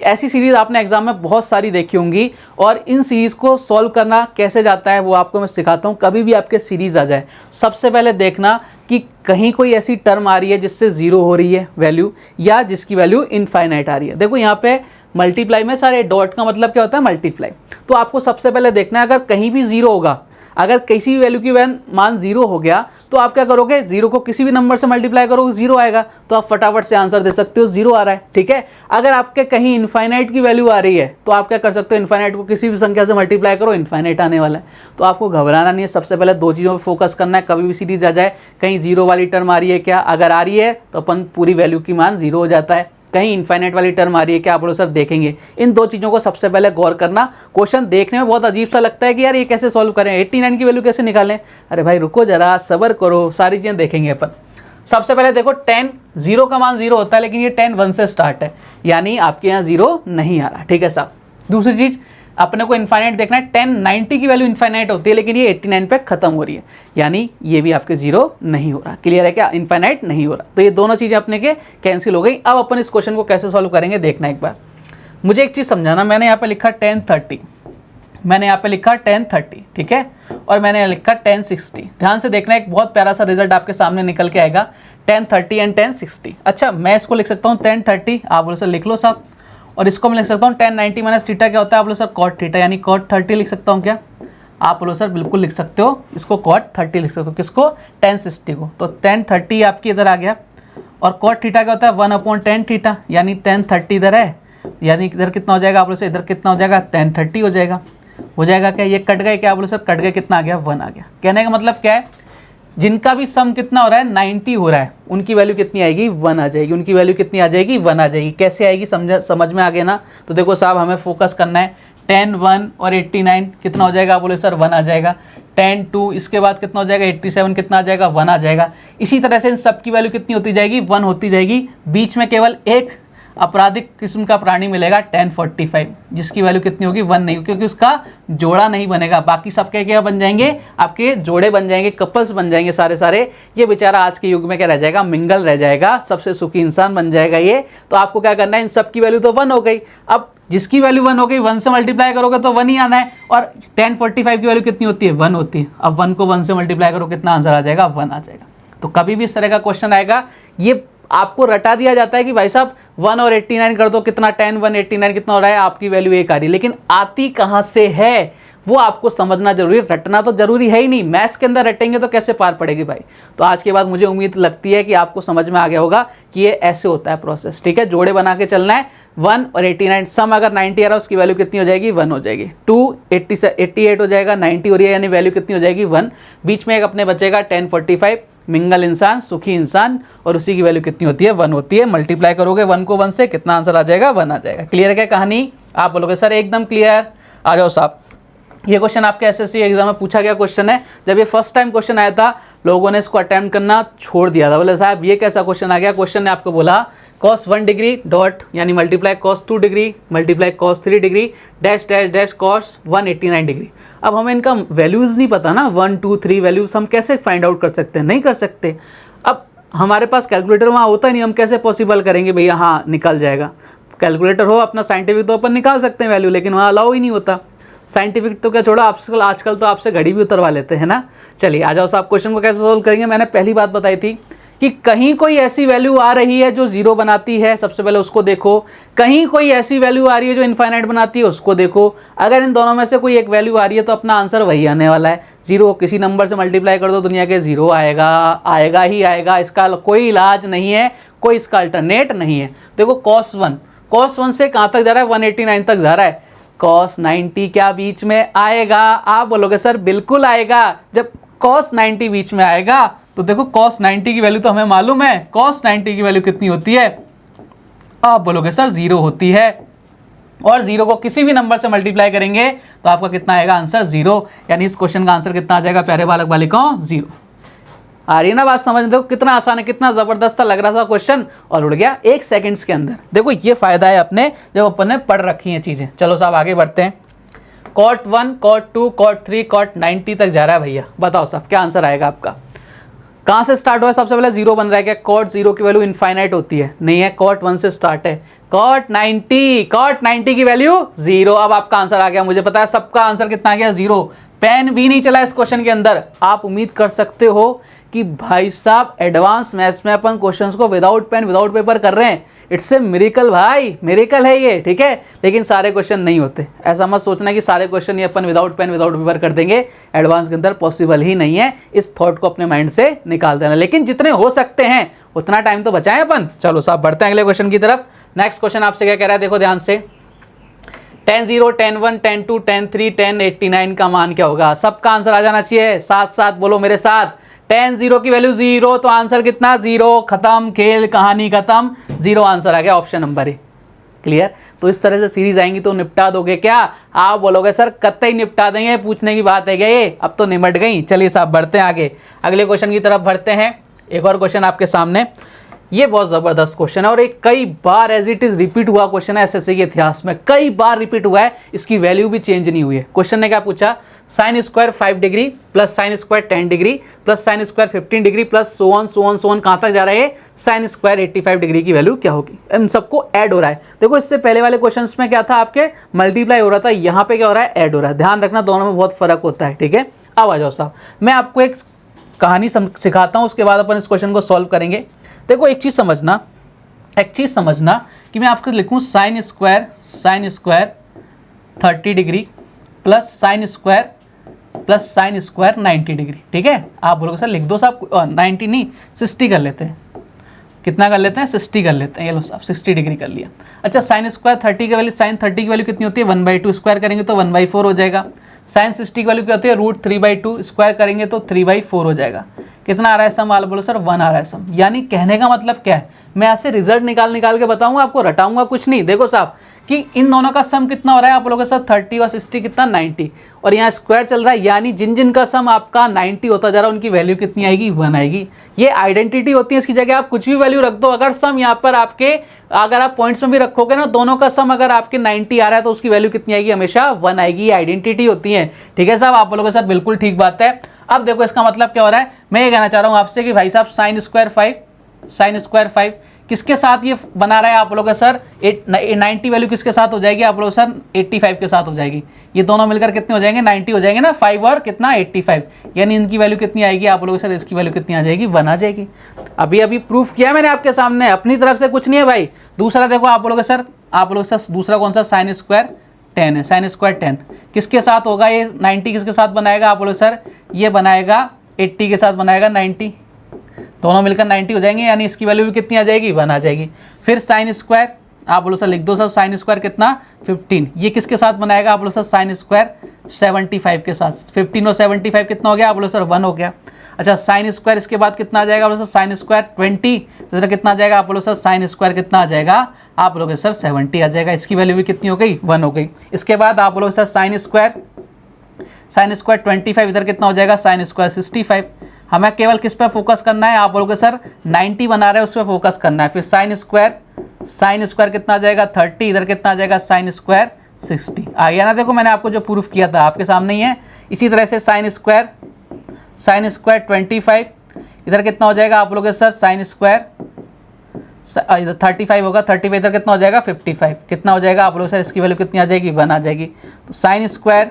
ऐसी सीरीज आपने एग्जाम में बहुत सारी देखी होंगी, और इन सीरीज को सॉल्व करना कैसे जाता है वो आपको मैं सिखाता हूँ। कभी भी आपके सीरीज आ जाए, सबसे पहले देखना कि कहीं कोई ऐसी टर्म आ रही है जिससे 0 हो रही है वैल्यू, या जिसकी वैल्यू इनफाइनाइट आ रही है। देखो यहाँ पे मल्टीप्लाई में सारे डॉट का मतलब क्या होता है, मल्टीप्लाई। तो आपको सबसे पहले देखना है अगर कहीं भी 0 होगा, अगर किसी भी वैल्यू की मान 0 हो गया तो आप क्या करोगे, 0 को किसी भी नंबर से मल्टीप्लाई करोगे 0 आएगा, तो आप फटाफट से आंसर दे सकते हो 0 आ रहा है। ठीक है, अगर आपके कहीं इनफाइनाइट की वैल्यू आ रही है तो आप क्या कर सकते हो, इनफाइनाइट को किसी भी संख्या से मल्टीप्लाई करो, इनफाइनाइट आने वाला है। तो आपको घबराना नहीं है, सबसे पहले 2 चीज़ों पर फोकस करना है। कभी भी सीरीज आ जाए, कहीं 0 वाली टर्म आ रही है क्या, अगर आ रही है तो अपन पूरी वैल्यू की मान 0 हो जाता है। कहीं इनफाइनाइट वाली टर्म आ रही है क्या, आप लोग सर देखेंगे। इन 2 चीज़ों को सबसे पहले गौर करना। क्वेश्चन देखने में बहुत अजीब सा लगता है कि यार ये कैसे सॉल्व करें, 89 की वैल्यू कैसे निकालें। अरे भाई रुको जरा, सब्र करो, सारी चीज़ें देखेंगे अपन। सबसे पहले देखो 10, 0 का मान 0 होता है, लेकिन ये 10 1 से स्टार्ट है, यानी आपके यहाँ 0 नहीं आ रहा। ठीक है साहब, दूसरी चीज़ अपने को इनफाइनाइट देखना है। 10 90 की वैल्यू इनफाइनाइट होती है, लेकिन ये 89 पे खत्म हो रही है, यानी ये भी आपके 0 नहीं हो रहा। क्लियर है क्या, इनफाइनाइट नहीं हो रहा। तो ये दोनों चीज़ें अपने के कैंसिल हो गई। अब अपन इस क्वेश्चन को कैसे सॉल्व करेंगे देखना एक बार। मुझे एक चीज़ समझाना, मैंने यहाँ पे लिखा 1030, मैंने यहाँ पे लिखा 1030, ठीक है, और मैंने लिखा 1060। ध्यान से देखना, एक बहुत प्यारा सा रिजल्ट आपके सामने निकल के आएगा, 1030 एंड 1060। अच्छा, मैं इसको लिख सकता हूँ 1030, आप बोलो सर लिख लो साहब, और इसको मैं लिख सकता हूँ 10 90 - थीटा क्या होता है, आप बोलो सर कॉट थीटा, यानी कॉट 30 लिख सकता हूँ क्या, आप बोलो सर बिल्कुल लिख सकते हो, इसको कॉट 30 लिख सकते हो। किसको, 1060 को। तो 1030 आपकी इधर आ गया, और कॉट थीटा क्या होता है 1/10 थीटा, यानी 1030 इधर है, यानी इधर कितना हो जाएगा, आप बोलो सर इधर कितना हो जाएगा, 1030 हो जाएगा। हो जाएगा क्या, ये कट गए क्या, आप बोलो सर कट गए, कितना आ गया, 1 आ गया। कहने का मतलब क्या है, जिनका भी सम कितना हो रहा है 90 हो रहा है, उनकी वैल्यू कितनी आएगी, 1 आ जाएगी। उनकी वैल्यू कितनी आ जाएगी, 1 आ जाएगी। कैसे आएगी, समझ में आ गया ना। तो देखो साहब हमें फोकस करना है, 10 1 और 89 कितना हो जाएगा, आप बोले सर 1 आ जाएगा। 10 2, इसके बाद कितना हो जाएगा, 87 कितना आ जाएगा, 1 आ जाएगा। इसी तरह से इन सब की वैल्यू कितनी होती जाएगी, 1 होती जाएगी। बीच में केवल एक आपराधिक किस्म का प्राणी मिलेगा 1045, जिसकी वैल्यू कितनी होगी, 1 नहीं, क्योंकि उसका जोड़ा नहीं बनेगा। बाकी सबके क्या बन जाएंगे, आपके जोड़े बन जाएंगे, कपल्स बन जाएंगे सारे। ये बेचारा आज के युग में क्या रह जाएगा, मिंगल रह जाएगा, सबसे सुखी इंसान बन जाएगा ये। तो आपको क्या करना है, इन सब की वैल्यू तो 1 हो गई। अब जिसकी वैल्यू 1 हो गई, 1 से मल्टीप्लाई करोगे तो 1 ही आना है, और 1045 की वैल्यू कितनी होती है, 1 होती है। अब 1 को 1 से मल्टीप्लाई करो, कितना आंसर आ जाएगा, 1 आ जाएगा। तो कभी भी इस तरह का क्वेश्चन आएगा, ये आपको रटा दिया जाता है कि भाई साहब 1 और 89 कर दो, कितना 10 1 89 कितना हो रहा है, आपकी वैल्यू 1 आ रही है, लेकिन आती कहाँ से है वो आपको समझना जरूरी है। रटना तो जरूरी है ही नहीं, मैथ्स के अंदर रटेंगे तो कैसे पार पड़ेगी भाई। तो आज के बाद मुझे उम्मीद लगती है कि आपको समझ में आ गया होगा कि ये ऐसे होता है प्रोसेस, ठीक है। जोड़े बना के चलना है, 1 और 89, सम अगर 90 आ रहा है उसकी वैल्यू कितनी हो जाएगी, 1 हो जाएगी। 2 88 हो जाएगा, 90 हो रही है यानी वैल्यू कितनी हो जाएगी, 1। बीच में एक अपने बचेगा 1045, मिंगल इंसान, सुखी इंसान, और उसी की वैल्यू कितनी होती है, 1 होती है। मल्टीप्लाई करोगे 1 को 1 से, कितना आंसर आ जाएगा, 1 आ जाएगा। क्लियर है क्या कहानी? आप बोलोगे सर एकदम क्लियर। आ जाओ साहब, ये क्वेश्चन आपके एसएससी एग्जाम में पूछा गया क्वेश्चन है। जब ये फर्स्ट टाइम क्वेश्चन आया था लोगों ने इसको अटेम्प्ट करना छोड़ दिया था, बोले साहब ये कैसा क्वेश्चन आ गया। क्वेश्चन ने आपको बोला cos 1 डिग्री डॉट यानी multiply cos 2 degree multiply cos 3 degree dash dash dash cos 189 degree. अब हमें इनका वैल्यूज़ नहीं पता ना, 1 2 3 वैल्यूज़ हम कैसे फाइंड आउट कर सकते हैं, नहीं कर सकते। अब हमारे पास कैलकुलेटर वहाँ होता ही नहीं, हम कैसे पॉसिबल करेंगे भैया हाँ निकल जाएगा। कैलकुलेटर हो अपना साइंटिफिक तो अपन निकाल सकते हैं वैल्यू, लेकिन वहाँ अलाउ ही नहीं होता। साइंटिफिक तो क्या छोड़ो, आजकल तो आपसे घड़ी भी उतरवा लेते हैं ना। चलिए आ जाओ साहब, क्वेश्चन को कैसे सोल्व करेंगे। मैंने पहली बात बताई थी कि कहीं कोई ऐसी वैल्यू आ रही है जो जीरो बनाती है, सबसे पहले उसको देखो। कहीं कोई ऐसी वैल्यू आ रही है जो इनफाइनाइट बनाती है, उसको देखो। अगर इन दोनों में से कोई एक वैल्यू आ रही है तो अपना आंसर वही आने वाला है, जीरो। किसी नंबर से मल्टीप्लाई कर दो दुनिया के जीरो आएगा, आएगा ही आएगा, इसका कोई इलाज नहीं है, कोई इसका अल्टरनेट नहीं है। देखो cos 1 से कहाँ तक जा रहा है, 189 तक जा रहा है। cos 90 क्या बीच में आएगा? आप बोलोगे सर बिल्कुल आएगा। जब cos 90 बीच में आएगा तो देखो cos 90 की वैल्यू तो हमें मालूम है, cos 90 की वैल्यू कितनी होती है? आप बोलोगे सर 0 होती है, और 0 को किसी भी नंबर से मल्टीप्लाई करेंगे तो आपका कितना आएगा आंसर, 0। यानी इस क्वेश्चन का आंसर कितना आ जाएगा प्यारे बालक बालिकाओं, 0। आ रही है ना बात समझ? देखो कितना आसान है, कितना जबरदस्त लग रहा था क्वेश्चन और उड़ गया 1 सेकंड्स के अंदर। देखो ये फायदा है अपने जब अपन ने पढ़ रखी हैं चीजें। चलो साहब आगे बढ़ते हैं। cot 1 cot 2 cot 3 cot 90 तक जा रहा है भैया, बताओ साहब क्या आंसर आएगा आपका? कहाँ से स्टार्ट हुआ है? सबसे पहले 0 बन रहा है क्या? cot 0 की वैल्यू इनफाइनाइट होती है, नहीं है, cot 1 से स्टार्ट है। cot 90 की वैल्यू 0। अब आपका आंसर आ गया, मुझे पता है सबका आंसर कितना आ गया, 0। पेन भी नहीं चला इस क्वेश्चन के अंदर। आप उम्मीद कर सकते हो कि भाई साहब एडवांस मैथ्स में अपन क्वेश्चंस को विदाउट पेन विदाउट पेपर कर रहे हैं। इट्स ए मिरेकल भाई, मिरेकल है ये, ठीक है। लेकिन सारे क्वेश्चन नहीं होते, ऐसा मत सोचना कि सारे क्वेश्चन ये अपन विदाउट पेन विदाउट पेपर कर देंगे। एडवांस के अंदर पॉसिबल ही नहीं है, इस थॉट को अपने माइंड से निकाल देना। लेकिन जितने हो सकते हैं उतना टाइम तो बचाएं अपन। चलो साहब बढ़ते हैं अगले क्वेश्चन की तरफ। नेक्स्ट क्वेश्चन आपसे क्या कह रहा है, देखो ध्यान से। 10 0 10 1 10 2 10 3 10 89 का मान क्या होगा? सबका आंसर आ जाना चाहिए, साथ साथ बोलो मेरे साथ। 10 0 की वैल्यू 0, तो आंसर कितना, 0। खत्म, खेल कहानी खत्म, 0 आंसर आ गया, ऑप्शन नंबर ए। क्लियर? तो इस तरह से सीरीज आएंगी तो निपटा दोगे क्या? आप बोलोगे सर कतई निपटा देंगे, पूछने की बात है क्या ये? अब तो निमट गई। चलिए साहब बढ़ते हैं आगे, अगले क्वेश्चन की तरफ बढ़ते हैं। एक और क्वेश्चन आपके सामने, ये बहुत ज़बरदस्त क्वेश्चन है और एक कई बार एज इट इज़ रिपीट हुआ क्वेश्चन है एसएससी के इतिहास में, कई बार रिपीट हुआ है, इसकी वैल्यू भी चेंज नहीं हुई है। क्वेश्चन ने क्या पूछा, sine square 5 degree plus sine square 10 degree plus sine square 15 degree plus so on कहाँ तक जा रहा है, साइन स्क्वायर 85 डिग्री की वैल्यू क्या होगी? इन सबको ऐड हो रहा है। देखो इससे पहले वाले क्वेश्चन में क्या था, आपके मल्टीप्लाई हो रहा था, यहाँ पे क्या हो रहा है, ऐड हो रहा है। ध्यान रखना दोनों में बहुत फर्क होता है, ठीक है। अब आ जाओ साहब, मैं आपको एक कहानी सिखाता हूँ, उसके बाद अपन इस क्वेश्चन को सॉल्व करेंगे। देखो एक चीज़ समझना कि मैं आपको लिखूँ sine square 30 degree plus sine square 90 degree, ठीक है। आप बोलोगे सर लिख दो साहब, 90 नहीं 60 कर लेते हैं। कितना कर लेते हैं, 60 कर लेते हैं। ये लो साहब 60 डिग्री कर लिया। अच्छा साइन स्क्वायर 30 की वैल्यू, साइन 30 की वैल्यू कितनी होती है, 1/2 स्क्वायर करेंगे तो 1/4 हो जाएगा। साइन 60 की वैल्यू क्या होती है, √3/2 स्क्वायर करेंगे तो 3/4 हो जाएगा। कितना आ रहा है सम? आप बोलो सर 1 आ रहा है सम। यानी कहने का मतलब क्या है, मैं ऐसे रिजल्ट निकाल के बताऊंगा आपको, रटाऊंगा कुछ नहीं। देखो साहब कि इन दोनों का सम कितना हो रहा है, आप लोगों के साथ 30 और 60 कितना, 90, और यहाँ स्क्वायर चल रहा है, यानी जिन का सम आपका 90 होता जा रहा है उनकी वैल्यू कितनी आएगी, 1 आएगी। ये आइडेंटिटी होती है, इसकी जगह आप कुछ भी वैल्यू रख दो। अगर सम यहाँ पर आपके, अगर आप पॉइंट्स में भी रखोगे ना, दोनों का सम अगर आपके 90 आ रहा है तो उसकी वैल्यू कितनी आएगी, हमेशा 1 आएगी। ये आइडेंटिटी होती है, ठीक है साहब। आप बोलोगे सर बिल्कुल ठीक बात है। अब देखो इसका मतलब क्या हो रहा है, मैं ये कहना चाह रहा हूँ आपसे कि भाई साहब साइन स्क्वायर 5 किसके साथ ये बना रहा है आप लोगों का सर 90 वैल्यू किसके साथ हो जाएगी आप लोग सर 85 के साथ हो जाएगी। ये दोनों मिलकर कितने हो जाएंगे 90 हो जाएंगे ना, 5 और कितना 85, यानी इनकी वैल्यू कितनी आएगी आप लोगों सर, इसकी वैल्यू कितनी आ जाएगी 1 आ जाएगी। अभी अभी प्रूफ किया मैंने आपके सामने, अपनी तरफ से कुछ नहीं है भाई। दूसरा देखो आप लोग सर दूसरा कौन सा साइन स्क्वायर 10 है, साइन स्क्वायर 10 किसके साथ होगा, ये 90 किसके साथ बनाएगा आप लोग सर, ये बनाएगा 80 के साथ बनाएगा 90, दोनों मिलकर 90 हो जाएंगे, यानी इसकी वैल्यू भी कितनी आ जाएगी 1 आ जाएगी। फिर साइन स्क्वायर आप बोलो सर लिख दो सर, साइन स्क्वायर कितना 15, ये किसके साथ बनाएगा आप बोलो सर साइन स्क्वायर 75 के साथ, 15 और 75 कितना हो गया आप बोलो सर 1 हो गया। अच्छा साइन स्क्वायर इसके बाद कितना आ जाएगा आप बोलो सर साइन स्क्वायर 20, तो कितना आ जाएगा आप बोलो सर साइन स्क्वायर कितना आ जाएगा आप बोलोगे सर 70 आ जाएगा, इसकी वैल्यू भी कितनी हो गई 1 हो गई। इसके बाद आप बोलोगे सर साइन स्क्वायर 25 इधर कितना हो जाएगा साइन स्क्वायर 65। हमें केवल किस पर फोकस करना है आप बोलोगे सर 90 बना रहे हैं उस पर फोकस करना है। फिर साइन स्क्वायर कितना आ जाएगा 30, इधर कितना आ जाएगा साइन स्क्वायर 60 आ गया ना। देखो मैंने आपको जो प्रूफ किया था आपके सामने ही है। इसी तरह से साइन स्क्वायर 25 इधर कितना हो जाएगा आप लोग सर साइन स्क्वायर इधर 35 होगा, 35 इधर कितना हो जाएगा 55, कितना हो जाएगा आप लोग सर, इसकी वैल्यू कितनी आ जाएगी 1 आ जाएगी। तो साइन स्क्वायर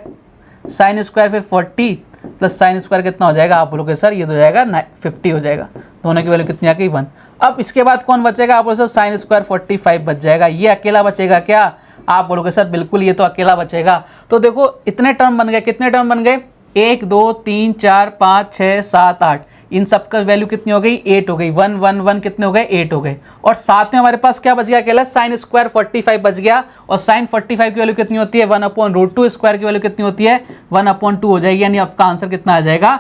फिर 40 प्लस साइन स्क्वायर कितना हो जाएगा आप लोग सर, ये तो हो जाएगा 50 हो जाएगा, दोनों की वैल्यू कितनी आ गई 1। अब इसके बाद कौन बचेगा आप लोग सर साइन स्क्वायर 45 बच जाएगा, ये अकेला बचेगा क्या आप बोलोगे सर, बिल्कुल ये तो अकेला बचेगा। तो देखो इतने टर्म बन गए, कितने टर्म बन गए 1 2 3 4 5 6 7 8, इन सब का वैल्यू कितनी हो गई 8 हो गई, 1 1 1 कितने हो गए 8 हो गए। और साथ में हमारे पास क्या बच गया अकेला साइन स्क्वायर 45 बच गया, और साइन 45 की वैल्यू कितनी होती है 1/√2 स्क्वायर की वैल्यू कितनी होती है 1/2 हो जाएगी, यानी आपका आंसर कितना आ जाएगा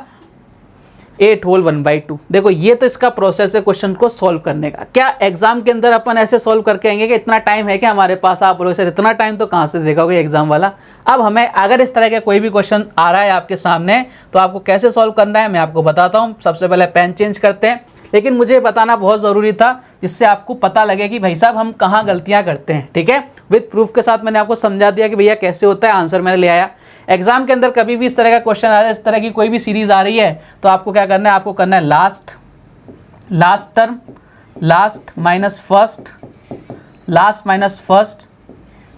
8 होल 1/2। देखो ये तो इसका प्रोसेस है क्वेश्चन को सॉल्व करने का। क्या एग्जाम के अंदर अपन ऐसे सॉल्व करके आएंगे कि इतना टाइम है क्या हमारे पास, आप बोलोगे सर इतना टाइम तो कहाँ से देगा कोई एग्जाम वाला। अब हमें अगर इस तरह का कोई भी क्वेश्चन आ रहा है आपके सामने तो आपको कैसे सॉल्व करना है मैं आपको बताता हूँ। सबसे पहले पेन चेंज करते हैं, लेकिन मुझे बताना बहुत ज़रूरी था जिससे आपको पता लगे कि भाई साहब हम कहाँ गलतियाँ करते हैं। ठीक है, विद प्रूफ के साथ मैंने आपको समझा दिया कि भैया कैसे होता है, आंसर मैंने ले आया। एग्जाम के अंदर कभी भी इस तरह का क्वेश्चन आ जाए, इस तरह की कोई भी सीरीज आ रही है तो आपको क्या करना है, आपको करना है last term last minus first,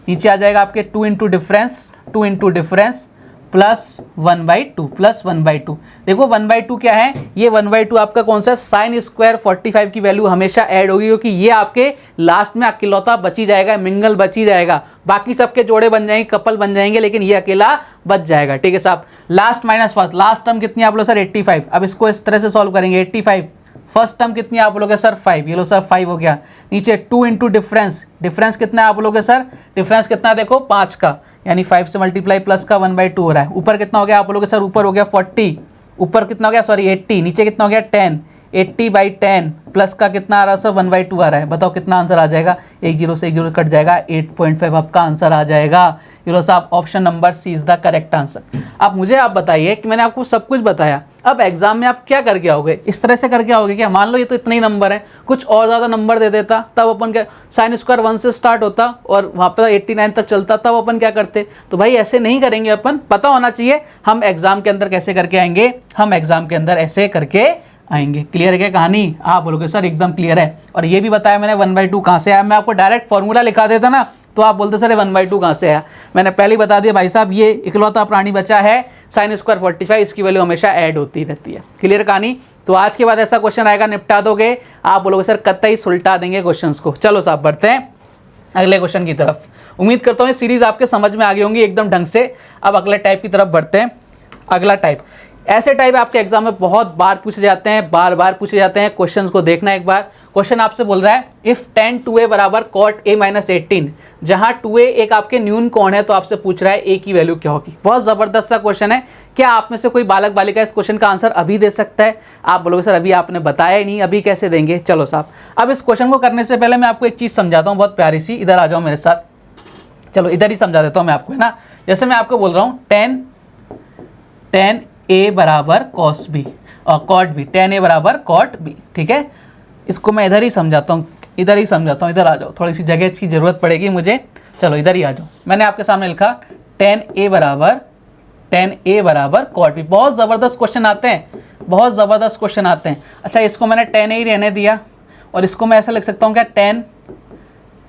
नीचे आ जाएगा आपके 2 इंटू डिफरेंस प्लस 1/2 देखो 1/2 क्या है, ये 1/2 आपका कौन सा साइन स्क्वायर 45 की वैल्यू हमेशा ऐड होगी, क्योंकि ये आपके लास्ट में अकेलौता बची जाएगा, मिंगल बची जाएगा, बाकी सबके जोड़े बन जाएंगे, कपल बन जाएंगे, लेकिन ये अकेला बच जाएगा। ठीक है साहब, last minus first, last term कितनी आप लोग सर 85, अब इसको इस तरह से सॉल्व करेंगे 85, फर्स्ट टर्म कितनी आप लोग सर 5, ये लो सर 5 हो गया, नीचे 2 इंटू डिफरेंस कितना है आप लोग सर, डिफरेंस कितना देखो 5 का, यानी 5 से मल्टीप्लाई प्लस का 1/2 हो रहा है। ऊपर कितना हो गया आप लोग सर, ऊपर हो गया 40, ऊपर कितना हो गया सॉरी 80, नीचे कितना हो गया 10, 80/10 प्लस का कितना आ रहा है सर 1/2 आ रहा है। बताओ कितना आंसर आ जाएगा, 1 0 से 1 0 कट जाएगा, 8.5 आपका आंसर आ जाएगा। ये साहब option number C is the correct answer. अब मुझे आप बताइए कि मैंने आपको सब कुछ बताया, अब एग्जाम में आप क्या करके आओगे, इस तरह से करके आओगे क्या, मान लो ये तो इतने ही नंबर है, कुछ और ज़्यादा नंबर दे देता तब अपन क्या, साइन स्क्वायर 1 से स्टार्ट होता और वहाँ पर 89 तक चलता, तब अपन क्या करते। तो भाई ऐसे नहीं करेंगे अपन, पता होना चाहिए हम एग्जाम के अंदर कैसे करके आएंगे, हम एग्जाम के अंदर ऐसे करके आएंगे। क्लियर है क्या कहानी, आप बोलोगे सर एकदम क्लियर है। और ये भी बताया मैंने 1/2 कहाँ से आया, मैं आपको डायरेक्ट फॉर्मूला लिखा देता ना तो आप बोलते सर 1/2 कहाँ से आया, मैंने पहले ही बता दिया भाई साहब, ये इकलौता प्राणी बचा है साइन स्क्वायर 45, इसकी वैल्यू हमेशा ऐड होती रहती है। क्लियर कहानी। तो आज के बाद ऐसा क्वेश्चन आएगा निपटा दोगे, आप बोलोगे सर कतई सुलटा देंगे क्वेश्चंस को। चलो साहब बढ़ते हैं अगले क्वेश्चन की तरफ। उम्मीद करता हूँ ये सीरीज आपके समझ में आ गई होंगी एकदम ढंग से। अब अगले टाइप की तरफ बढ़ते हैं। अगला टाइप, ऐसे टाइप आपके एग्जाम में बहुत बार पूछे जाते हैं, बार पूछे जाते हैं। क्वेश्चन को देखना एक बार। क्वेश्चन आपसे बोल रहा है इफ tan 2a बराबर cot a - 18, जहां 2a एक आपके न्यून कोण है, तो आपसे पूछ रहा है a की वैल्यू क्या होगी। बहुत जबरदस्त सा क्वेश्चन है। क्या आप में से कोई बालक बालिका इस क्वेश्चन का आंसर अभी दे सकता है? आप बोलोगे सर अभी आपने बताया ही नहीं, अभी कैसे देंगे। चलो साहब, अब इस क्वेश्चन को करने से पहले मैं आपको एक चीज़ समझाता हूँ बहुत प्यारी सी। इधर आ जाओ मेरे साथ, चलो इधर ही समझा देता हूँ मैं आपको, है ना। जैसे मैं आपको बोल रहा हूँ tan a बराबर cos b और cot b, tan a बराबर cot b। ठीक है, इसको मैं इधर ही समझाता हूँ, इधर आ जाओ, थोड़ी सी जगह की ज़रूरत पड़ेगी मुझे। चलो इधर ही आ जाओ। मैंने आपके सामने लिखा tan a बराबर cot b। बहुत ज़बरदस्त क्वेश्चन आते हैं, बहुत ज़बरदस्त क्वेश्चन आते हैं। अच्छा, इसको मैंने tan a ही रहने दिया और इसको मैं ऐसा लिख सकता हूँ क्या,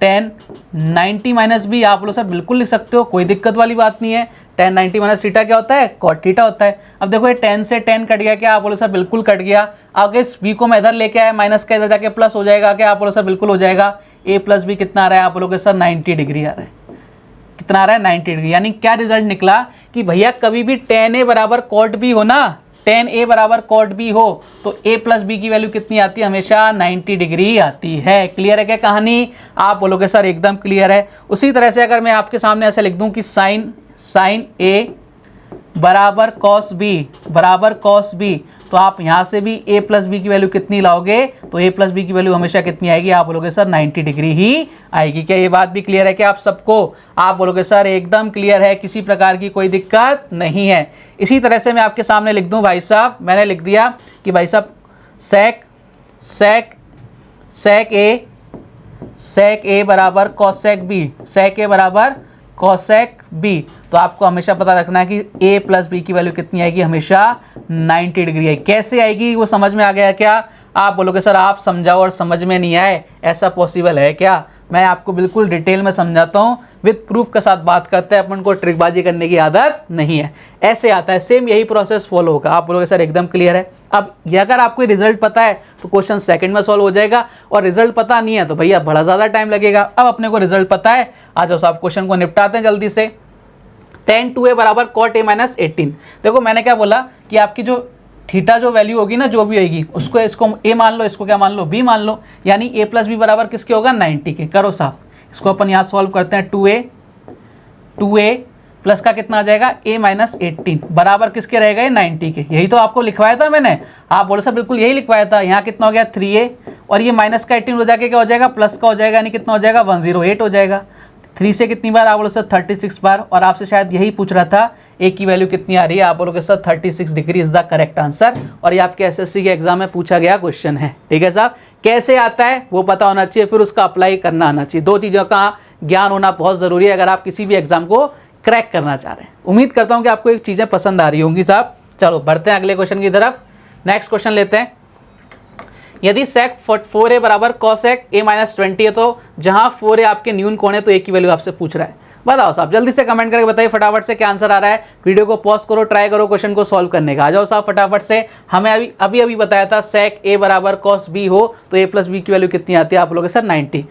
tan 90 माइनस बी। आप लोग सर बिल्कुल लिख सकते हो, कोई दिक्कत वाली बात नहीं है। tan 90 माइनस थीटा क्या होता है, cot थीटा होता है। अब देखो ये tan से tan कट गया क्या, आप बोलो सर बिल्कुल कट गया। आगे इस b को मैं इधर लेके आया, माइनस का इधर जाके प्लस हो जाएगा क्या, आप बोलो सर बिल्कुल हो जाएगा। a प्लस बी कितना आ रहा है, आप बोलोगे सर 90 डिग्री आ रहा है। कितना आ रहा है, 90 डिग्री। यानी क्या रिजल्ट निकला कि भैया कभी भी tan a बराबर cot b हो ना, tan a बराबर cot b हो तो a प्लस बी की वैल्यू कितनी आती है, हमेशा 90 डिग्री आती है। क्लियर है क्या कहानी, आप बोलोगे सर एकदम क्लियर है। उसी तरह से अगर मैं आपके सामने ऐसे लिख दूं कि साइन a बराबर cos b, तो आप यहाँ से भी a प्लस बी की वैल्यू कितनी लाओगे, तो a प्लस बी की वैल्यू हमेशा कितनी आएगी, आप बोलोगे सर 90 डिग्री ही आएगी। क्या ये बात भी क्लियर है क्या आप सबको, आप बोलोगे सर एकदम क्लियर है, किसी प्रकार की कोई दिक्कत नहीं है। इसी तरह से मैं आपके सामने लिख दूं भाई साहब, मैंने लिख दिया कि भाई साहब sec a बराबर cosec b, sec a बराबर cosec b। तो आपको हमेशा पता रखना है कि a प्लस बी की वैल्यू कितनी आएगी, हमेशा 90 डिग्री आएगी। कैसे आएगी वो समझ में आ गया क्या, आप बोलोगे सर आप समझाओ और समझ में नहीं आए, ऐसा पॉसिबल है क्या। मैं आपको बिल्कुल डिटेल में समझाता हूँ, विद प्रूफ के साथ बात करते हैं, अपन को ट्रिकबाजी करने की आदत नहीं है। ऐसे आता है, सेम यही प्रोसेस फॉलो होगा। आप बोलोगे सर एकदम क्लियर है। अब ये अगर आपको रिजल्ट पता है तो क्वेश्चन सेकंड में सॉल्व हो जाएगा, और रिजल्ट पता नहीं है तो भैया बड़ा ज़्यादा टाइम लगेगा। अब अपने को रिजल्ट पता है, आ जाओ साहब क्वेश्चन को निपटाते हैं जल्दी से। tan 2a बराबर cot a माइनस 18। देखो मैंने क्या बोला कि आपकी जो थीटा जो वैल्यू होगी ना, जो भी होगी उसको, इसको a मान लो, इसको क्या मान लो, b मान लो। यानी a प्लस बी बराबर किसके होगा, 90 के। करो साहब, इसको अपन यहाँ सॉल्व करते हैं। 2a प्लस का कितना आ जाएगा, a माइनस 18 बराबर किसके रहेगा, 90 के। यही तो आपको लिखवाया था मैंने, आप बोलो सर बिल्कुल यही लिखवाया था। यहाँ कितना हो गया 3a, और ये माइनस का 18 हो जाके क्या हो जाएगा, प्लस का हो जाएगा, यानी कितना हो जाएगा 108 हो जाएगा। 3 से कितनी बार, आप बोलो सर 36 बार। और आपसे शायद यही पूछ रहा था a की वैल्यू कितनी आ रही है, आप बोलोगे sir 36 degree is the correct answer. और ये आपके एसएससी के एग्जाम में पूछा गया क्वेश्चन है, ठीक है साहब। कैसे आता है वो पता होना चाहिए, फिर उसका अप्लाई करना आना चाहिए। दो चीज़ों का ज्ञान होना बहुत ज़रूरी है अगर आप किसी भी एग्जाम को क्रैक करना चाह रहे हैं। उम्मीद करता हूँ कि आपको एक चीज़ें पसंद आ रही होंगी साहब। चलो बढ़ते हैं अगले क्वेश्चन की तरफ। नेक्स्ट क्वेश्चन लेते हैं। यदि sec 4a बराबर cosec a माइनस 20 है, तो जहां 4a आपके न्यून कोण है तो a की वैल्यू आपसे पूछ रहा है। बताओ साहब, जल्दी से कमेंट करके बताइए फटाफट से क्या आंसर आ रहा है। वीडियो को पॉज करो, ट्राई करो क्वेश्चन को सॉल्व करने का। आ जाओ साहब फटाफट से। हमें अभी बताया था sec a बराबर cos b हो तो a प्लस बी की वैल्यू कितनी आती है, आप लोग सर 90।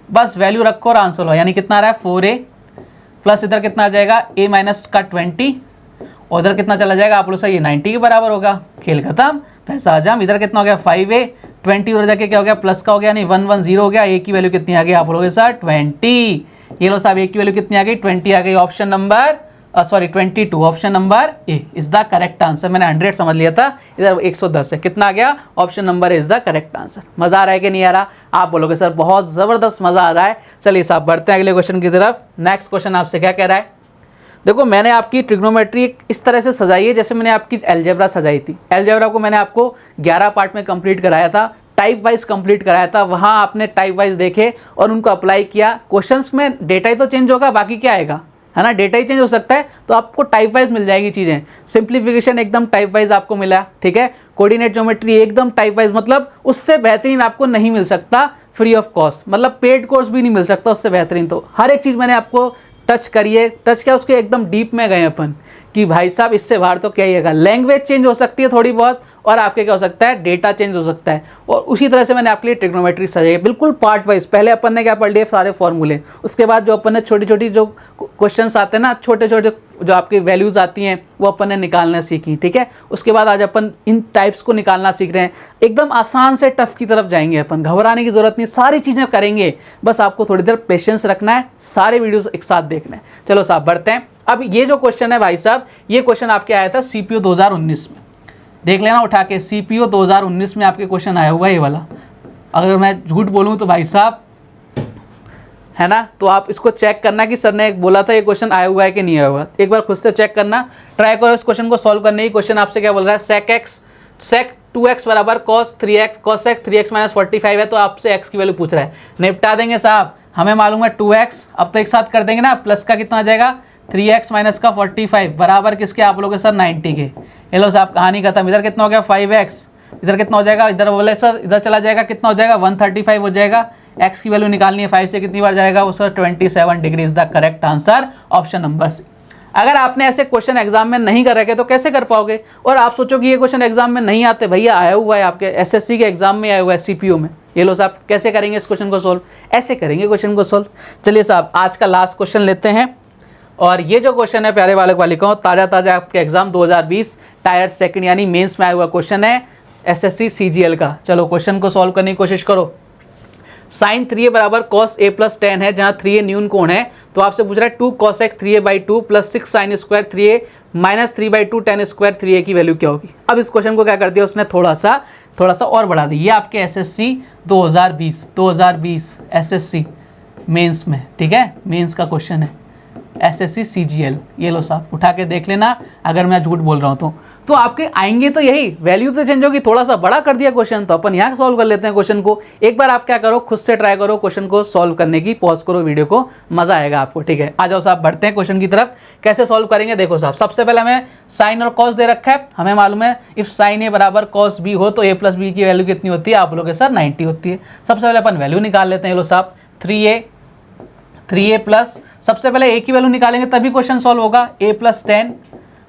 बस वैल्यू रखो और आंसर हो, यानी कितना आ रहा है 4a प्लस इधर कितना आ जाएगा a माइनस का 20, और इधर कितना चला जाएगा, आप लोग सर ये 90 के बराबर होगा। खेल खत्म, पैसा हजम। इधर कितना हो गया 5a, 20 उधर जाके क्या हो गया प्लस का हो गया, यानी 110 हो गया। a की वैल्यू कितनी आ गई, आप बोलोगे सर 20। ये लो साहब a की वैल्यू कितनी आ गई, 20 आ गई। Option number 22, option number A is the correct answer. मैंने 100 समझ लिया था, इधर 110 है, कितना आ गया, option number is the correct answer. मजा आ रहा है कि नहीं आ रहा, आप बोलोगे सर बहुत जबरदस्त मजा आ रहा है। चलिए साहब बढ़ते हैं अगले क्वेश्चन की तरफ। नेक्स्ट क्वेश्चन आपसे क्या कह रहा है, देखो मैंने आपकी ट्रिग्नोमेट्री इस तरह से सजाई है जैसे मैंने आपकी अलजेब्रा सजाई थी। अलजेब्रा को मैंने आपको 11 पार्ट में कंप्लीट कराया था, टाइप वाइज कंप्लीट कराया था। वहाँ आपने टाइप वाइज देखे और उनको अप्लाई किया। क्वेश्चंस में डेटा ही तो चेंज होगा, बाकी क्या आएगा, है ना, डेटा ही चेंज हो सकता है। तो आपको टाइप वाइज मिल जाएगी चीज़ें। सिंप्लीफिकेशन एकदम टाइप वाइज आपको मिला, ठीक है। कोऑर्डिनेट ज्योमेट्री एकदम टाइप वाइज, मतलब उससे बेहतरीन आपको नहीं मिल सकता फ्री ऑफ कॉस्ट, मतलब पेड कोर्स भी नहीं मिल सकता उससे बेहतरीन। तो हर एक चीज़ मैंने आपको टच करिए, टच क्या उसके एकदम डीप में गए अपन कि भाई साहब इससे बाहर तो क्या ही है। लैंग्वेज चेंज हो सकती है थोड़ी बहुत, और आपके क्या हो सकता है, डेटा चेंज हो सकता है। और उसी तरह से मैंने आपके लिए ट्रिग्नोमेट्री सजाई बिल्कुल पार्ट वाइज। पहले अपन ने क्या पढ़ लिए, सारे फॉर्मूले। उसके बाद जो अपन ने छोटी छोटी जो क्वेश्चंस आते हैं ना, छोटे छोटे जो आपकी वैल्यूज़ आती हैं वो अपन ने निकालना सीखी, ठीक है। उसके बाद आज अपन इन टाइप्स को निकालना सीख रहे हैं। एकदम आसान से टफ की तरफ जाएंगे अपन, घबराने की ज़रूरत नहीं, सारी चीज़ें करेंगे। बस आपको थोड़ी देर पेशेंस रखना है, सारे वीडियोस एक साथ देखना है। चलो साहब बढ़ते हैं। अब ये जो क्वेश्चन है भाई साहब, ये क्वेश्चन आपके आया था CPO 2019 में, देख लेना उठा के। CPO 2019 में आपके क्वेश्चन आया हुआ है ये वाला। अगर मैं झूठ बोलूँ तो भाई साहब, है ना, तो आप इसको चेक करना कि सर ने बोला था ये क्वेश्चन आया हुआ है कि नहीं आया हुआ। एक बार खुद से चेक करना, ट्राई करो इस क्वेश्चन को सॉल्व करने की। क्वेश्चन आपसे क्या बोल रहा है, sec 2x बराबर cos 3x 3x माइनस 45 है, तो आपसे x की वैल्यू पूछ रहा है। निपटा देंगे साहब, हमें मालूम है 2x, अब तो एक साथ कर देंगे ना। प्लस का कितना आ जाएगा 3x माइनस का 45 बराबर किसके, आप लोग सर 90 के। ये लो साहब कहानी खत्म। इधर कितना हो गया 5x इधर कितना हो जाएगा, इधर बोले सर इधर चला जाएगा, कितना हो जाएगा 135 हो जाएगा। एक्स की वैल्यू निकालनी है, 5 से कितनी बार जाएगा वो sir 27 degree is the correct answer, option number C. अगर आपने ऐसे क्वेश्चन एग्जाम में नहीं कर रखे तो कैसे कर पाओगे। और आप सोचो कि ये क्वेश्चन एग्जाम में नहीं आते, भैया आया हुआ है आपके एसएससी के एग्जाम में आया हुआ है सीपीयू में। ये लो साहब कैसे करेंगे इस क्वेश्चन को सोल्व, ऐसे करेंगे क्वेश्चन को सोल्व। चलिए साहब आज का लास्ट क्वेश्चन लेते हैं, और ये जो क्वेश्चन है प्यारे बालक बालिकाओं, ताज़ा आपके एग्जाम 2020 टायर सेकंड यानी मेंस में आया हुआ क्वेश्चन है एसएससी सीजीएल का। चलो क्वेश्चन को सॉल्व करने की कोशिश करो। साइन 3a बराबर कॉस a प्लस 10 है, जहाँ 3a न्यून कोण है, तो आपसे पूछ रहा है 2 cos x 3a/2 plus 6 sine square 3a minus 3/2 ten square 3a की वैल्यू क्या होगी। अब इस क्वेश्चन को क्या कर दिया उसने, थोड़ा सा और बढ़ा दी। ये आपके एसएससी 2020 एसएससी मेंस में, ठीक है, मेंस का क्वेश्चन है एसएससी सीजीएल। ये लो साहब उठा के देख लेना, अगर मैं झूठ बोल रहा हूँ तो आपके आएंगे तो यही, वैल्यू तो चेंज होगी, थोड़ा सा बड़ा कर दिया क्वेश्चन। तो अपन यहाँ सॉल्व कर लेते हैं क्वेश्चन को। एक बार आप क्या करो, खुद से ट्राई करो क्वेश्चन को सॉल्व करने की, पॉज करो वीडियो को, मजा आएगा आपको, ठीक है। आ जाओ साहब बढ़ते हैं क्वेश्चन की तरफ। कैसे सॉल्व करेंगे देखो साहब, सबसे पहले हमें साइन और कॉस दे रखा है, हमें मालूम है इफ साइन ए बराबर कॉस बी हो तो a प्लस बी की वैल्यू कितनी होती है, आप लोग सर 90 होती है। सबसे पहले अपन वैल्यू निकाल लेते हैं। लो साहब 3a प्लस, सबसे पहले a की वैल्यू निकालेंगे तभी क्वेश्चन सॉल्व होगा। a प्लस 10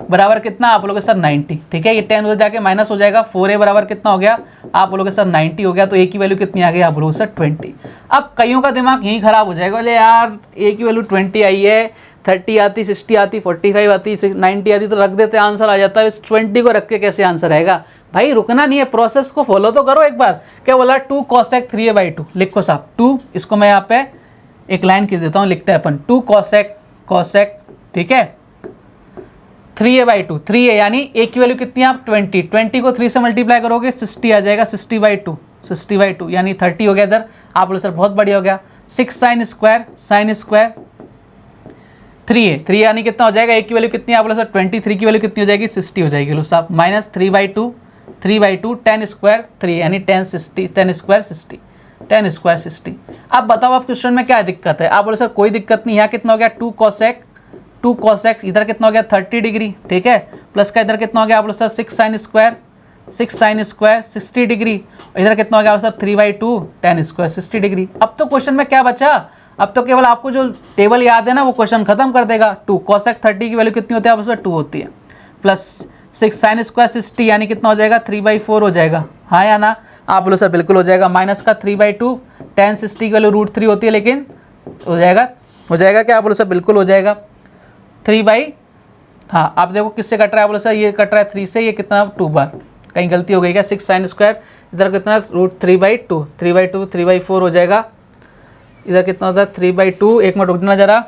बराबर कितना, आप लोग सर 90, ठीक है। ये 10 उधर जाके माइनस हो जाएगा, 4a बराबर कितना हो गया, आप लोग सर 90 हो गया। तो a की वैल्यू कितनी आ गई, आप लोग सर 20। अब कईयों का दिमाग यहीं खराब हो जाएगा, बोले यार a की वैल्यू 20 आई है, 30 आती, 60 आती, 45 आती, 90 आती, तो रख देते आंसर आ जाता है। इस 20 को रख के कैसे आंसर आएगा। भाई रुकना नहीं है, प्रोसेस को फॉलो तो करो एक बार। क्या बोला, 2 cos x 3a/2 लिखो साहब 2, इसको मैं यहाँ पे एक लाइन खींच देता हूँ, लिखते हैं अपन 2 cos x, ठीक है, 3a/2, 3a यानी a की वैल्यू कितनी है आप 20 को 3 से मल्टीप्लाई करोगे 60 आ जाएगा, 60/2 यानी 30 हो गया इधर, आप बोलो सर बहुत बढ़िया हो गया। 6 साइन स्क्वायर 3a यानी कितना हो जाएगा, a की वैल्यू कितनी है, आप बोलो सर 23 की वैल्यू कितनी हो जाएगी, 60 हो जाएगी। लो साहब माइनस 3/2 10 स्क्वायर 3 यानी 10 स्क्वायर 60। अब बताओ आप क्वेश्चन में क्या दिक्कत है, आप बोले सर कोई दिक्कत नहीं। यहाँ कितना हो गया 2 cos x, इधर कितना हो गया 30 डिग्री, ठीक है, प्लस का इधर कितना हो गया आप लोग सर 6 साइन स्क्वायर 60 डिग्री, इधर कितना हो गया सर 3/2 10 स्क्वायर 60 डिग्री। अब तो क्वेश्चन में क्या बचा, अब तो केवल आपको जो टेबल याद है ना वो क्वेश्चन खत्म कर देगा। 2 cos x 30 की वैल्यू कितनी होती है, आप सर 2 होती है, प्लस 6 साइन स्क्वायर 60 यानी कितना हो जाएगा 3/4 हो जाएगा, हाँ या ना, आप बोलो सर बिल्कुल हो जाएगा। माइनस का 3/2 10 60 की वैल्यू √3 होती है, लेकिन हो जाएगा क्या, आप बोलो सर बिल्कुल हो जाएगा 3/, हाँ आप देखो किससे कट रहा है, बोलो सर ये कट रहा है 3 से, ये कितना 2 बार, कहीं गलती हो गई क्या। 6 साइन स्क्वायर इधर कितना √3/2 3/4 हो जाएगा, इधर कितना होता है 3/2। एक मिनट रुकना जरा,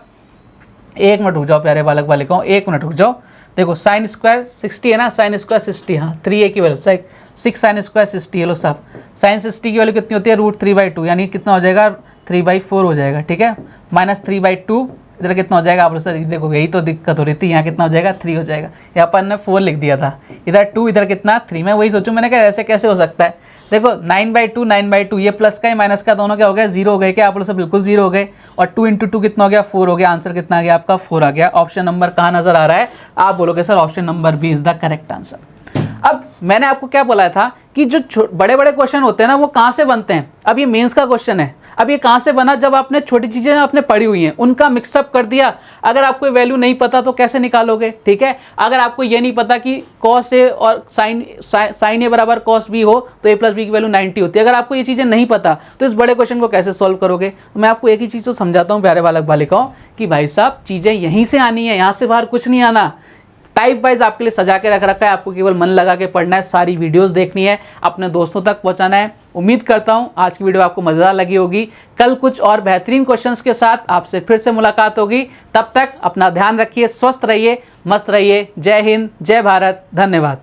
एक मिनट रुक जाओ प्यारे बालक बालिकाओं, एक मिनट रुक जाओ। देखो साइन स्क्वायर 60 है ना, साइन स्क्वायर 60, हाँ 3a की वैल्यू 6 साइन स्क्वायर 60 है। लो साहब साइन 60 की वैल्यू कितनी होती है √3/2 यानी कितना हो जाएगा 3/4 हो जाएगा, ठीक है, माइनस 3/2 इधर कितना हो जाएगा, आप लोग सर देखो यही तो दिक्कत हो रही थी, यहाँ कितना हो जाएगा 3 हो जाएगा, यहाँ पर ने 4 लिख दिया था, इधर 2 इधर कितना 3, मैं वही सोचूं मैंने कहा ऐसे कैसे हो सकता है। देखो 9/2 ये प्लस का ही माइनस का दोनों क्या हो गया 0 हो गए क्या, आप लोग सब बिल्कुल 0 हो गए, और 2 × 2 कितना हो गया 4 हो गया। आंसर कितना आ गया आपका 4 आ गया। ऑप्शन नंबर कहाँ नजर आ रहा है, आप बोलोगे sir option number B is the correct answer. अब मैंने आपको क्या बोला था कि जो बड़े बड़े क्वेश्चन होते हैं ना वो कहाँ से बनते हैं। अब ये मेंस का क्वेश्चन है, अब ये कहाँ से बना, जब आपने छोटी चीज़ें आपने पढ़ी हुई हैं उनका मिक्सअप कर दिया। अगर आपको वैल्यू नहीं पता तो कैसे निकालोगे, ठीक है। अगर आपको ये नहीं पता कि कॉस ए और साइन ए बराबर कॉस बी हो तो a प्लस बी की वैल्यू 90 होती है, अगर आपको ये चीज़ें नहीं पता तो इस बड़े क्वेश्चन को कैसे सॉल्व करोगे। तो मैं आपको एक ही चीज़ तो समझाता हूँ प्यारे बालक बालिकाओं कि भाई साहब चीज़ें यहीं से आनी है, यहाँ से बाहर कुछ नहीं आना। टाइप वाइज आपके लिए सजा के रख रखा है, आपको केवल मन लगा के पढ़ना है, सारी वीडियोस देखनी है, अपने दोस्तों तक पहुंचाना है। उम्मीद करता हूं आज की वीडियो आपको मज़ेदार लगी होगी। कल कुछ और बेहतरीन क्वेश्चंस के साथ आपसे फिर से मुलाकात होगी। तब तक अपना ध्यान रखिए, स्वस्थ रहिए, मस्त रहिए। जय हिंद, जय भारत, धन्यवाद।